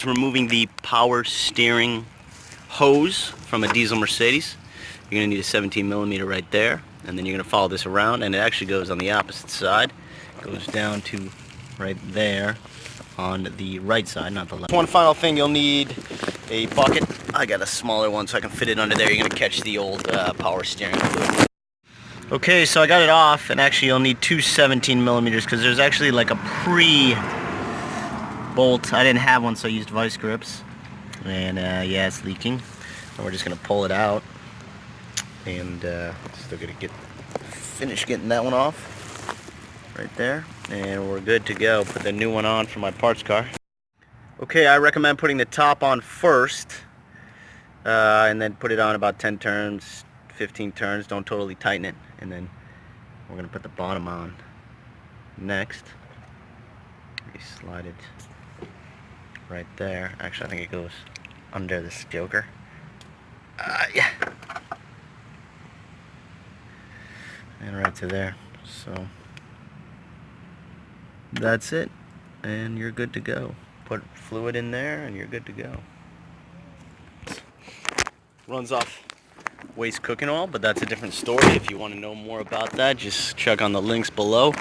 Removing the power steering hose from a diesel Mercedes. You're going to need a 17mm right there, and then you're going to follow this around, and it actually goes on the opposite side. It goes down to right there on the right side, not the left. One final thing, you'll need a bucket. I got a smaller one so I can fit it under there. You're going to catch the old power steering fluid. Okay, so I got it off, and actually you'll need two 17mm because there's actually like a pre-bolt. I didn't have one, so I used vice grips. And yeah, it's leaking. And we're just going to pull it out. And still going to finish getting that one off. Right there. And we're good to go. Put the new one on for my parts car. Okay, I recommend putting the top on first. And then put it on about 10 turns, 15 turns. Don't totally tighten it. And then we're going to put the bottom on next. We slide it right there. Actually, I think it goes under this joker. Yeah. And right to there. So that's it. And you're good to go. Put fluid in there and you're good to go. Runs off waste cooking oil, but that's a different story. If you want to know more about that, just check on the links below.